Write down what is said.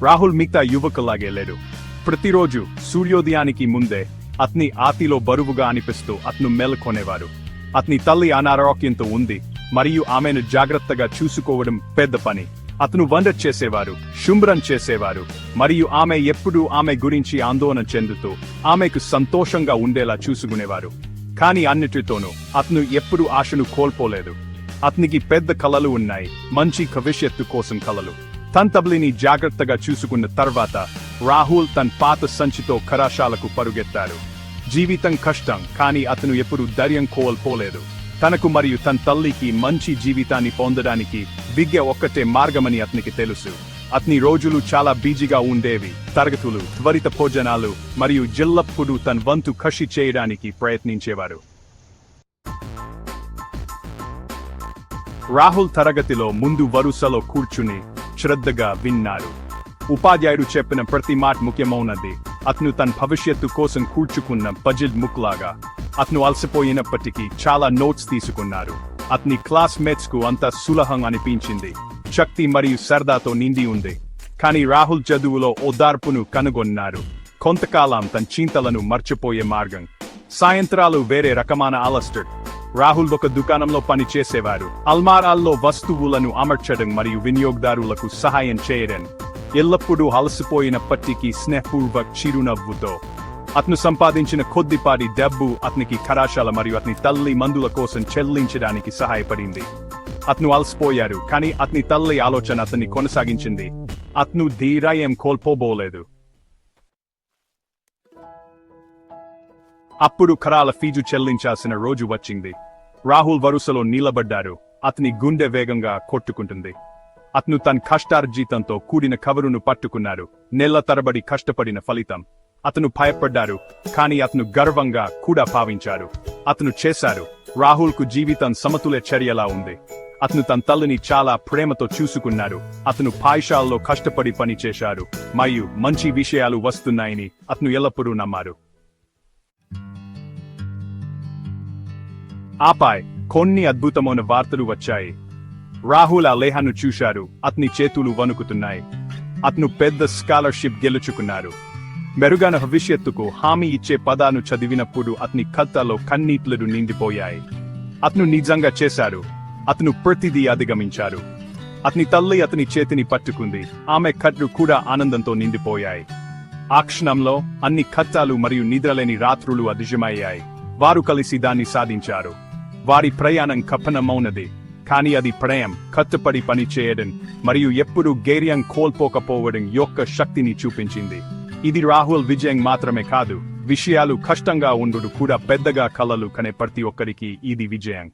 రాహుల్ మిగతా యువకులాగే లేడు. ప్రతిరోజు సూర్యోదయానికి ముందే అతని ఆతిలో బరువుగా అనిపిస్తూ అతను మేల్కొనేవారు. అతని తల్లి అనారోగ్యంతో ఉంది మరియు ఆమెను జాగ్రత్తగా చూసుకోవడం పెద్ద పని. అతను వంట చేసేవారు, శుభ్రం చేసేవారు మరియు ఆమె ఎప్పుడూ ఆమె గురించి ఆందోళన చెందుతూ ఆమెకు సంతోషంగా ఉండేలా చూసుకునేవారు. కానీ అన్నిటితోనూ అతను ఎప్పుడూ ఆశను కోల్పోలేదు. అతనికి పెద్ద కలలు ఉన్నాయి, మంచి భవిష్యత్తు కోసం కలలు. తన తల్లిని జాగ్రత్తగా చూసుకున్న తర్వాత రాహుల్ తన పాత సంచితో కళాశాలకు పరుగెత్తారు. జీవితం కష్టం, కానీ అతను ఎప్పుడూ ధైర్యం కోల్పోలేదు. తనకు మరియు తన తల్లికి మంచి జీవితాన్ని పొందడానికి విద్య ఒక్కటే మార్గమని అతనికి తెలుసు. అతని రోజులు చాలా బిజీగా ఉండేవి. తరగతులు, త్వరిత భోజనాలు మరియు ఎల్లప్పుడూ తన వంతు కృషి చేయడానికి ప్రయత్నించేవారు. రాహుల్ తరగతిలో ముందు వరుసలో కూర్చుని శ్రద్ధగా విన్నారు. ఉపాధ్యాయుడు చెప్పిన ప్రతి మాట ముఖ్యమైనది. అతను తన భవిష్యత్తు కోసం కూర్చుకున్న పజిల్ ముక్లాగా. అతను అలసిపోయినప్పటికీ చాలా నోట్స్ తీసుకున్నారు. అతని క్లాస్మేట్స్ కు అంత సులభం అనిపించింది. శక్తి మరియు సరదాతో నిండి ఉంది. కానీ రాహుల్ చదువులో ఓదార్పును కనుగొన్నారు. కొంతకాలం తన చింతలను మర్చిపోయే మార్గం. సాయంత్రాలు వేరే రకమైన అలస్టర్. రాహుల్ ఒక దుకాణంలో పని చేసేవారు. అల్మారాల్లో వస్తువులను అమర్చడం మరియు వినియోగదారులకు సహాయం చేయడం. ఎల్లప్పుడూ అలసిపోయినప్పటికీ స్నేహపూర్వక చిరునవ్వుతో. అతను సంపాదించిన కొద్దిపాటి డబ్బు అతనికి కళాశాల మరియు అతని తల్లి మందుల కోసం చెల్లించడానికి సహాయపడింది. అతను అలసిపోయారు, కానీ అతని తల్లి ఆలోచన అతన్ని కొనసాగించింది. అతను ధైర్యం కోల్పోబోలేదు. అప్పుడు కరాల ఫీజు చెల్లించాల్సిన రోజు వచ్చింది. రాహుల్ వరుసలో నిలబడ్డారు. అతని గుండె వేగంగా కొట్టుకుంటుంది. అతను తన కష్టార్జితంతో కూడిన కవరును పట్టుకున్నారు. నెల తరబడి కష్టపడిన ఫలితం. అతను భయపడ్డారు, కానీ అతను గర్వంగా కూడా భావించారు. అతను చేశారు. రాహుల్కు జీవితం సమతుల్య చర్యలా ఉంది. అతను తన తల్లిని చాలా ప్రేమతో చూసుకున్నారు. అతను పాఠశాలలో కష్టపడి పని చేశారు మరియు మంచి విషయాలు వస్తున్నాయని అతను ఎల్లప్పుడూ నమ్మారు. ఆపై కొన్ని అద్భుతమైన వార్తలు వచ్చాయి. రాహుల్ ఆ లేఖను చూశారు. అతని చేతులు వణుకుతున్నాయి. అతను పెద్ద స్కాలర్షిప్ గెలుచుకున్నారు. మెరుగైన భవిష్యత్తుకు హామీ ఇచ్చే పదాను చదివినప్పుడు అతని ఖాతాలో కన్నీళ్లు నిండిపోయాయి. అతను నిజంగా చేశారు. అతను ప్రతిదీ అధిగమించారు. అతని తల్లి అతని చేతిని పట్టుకుంది. ఆమె కళ్ళు కూడా ఆనందంతో నిండిపోయాయి. ఆ క్షణంలో అన్ని ఖాతాలు మరియు నిద్రలేని రాత్రులు అదృశ్యమయ్యాయి. వారు కలిసి దాన్ని సాధించారు. వారి ప్రయాణం కపనమౌనది, కానీ అది ప్రేమ, కట్టుబడి పని చేయడం మరియు ఎప్పుడూ ధైర్యం కోల్పోకపోవడం యొక్క శక్తిని చూపించింది. ఇది రాహుల్ విజయం మాత్రమే కాదు, విషయాలు కష్టంగా ఉండు కూడా పెద్దగా కలలు కనే ప్రతి ఒక్కరికి ఇది విజయం.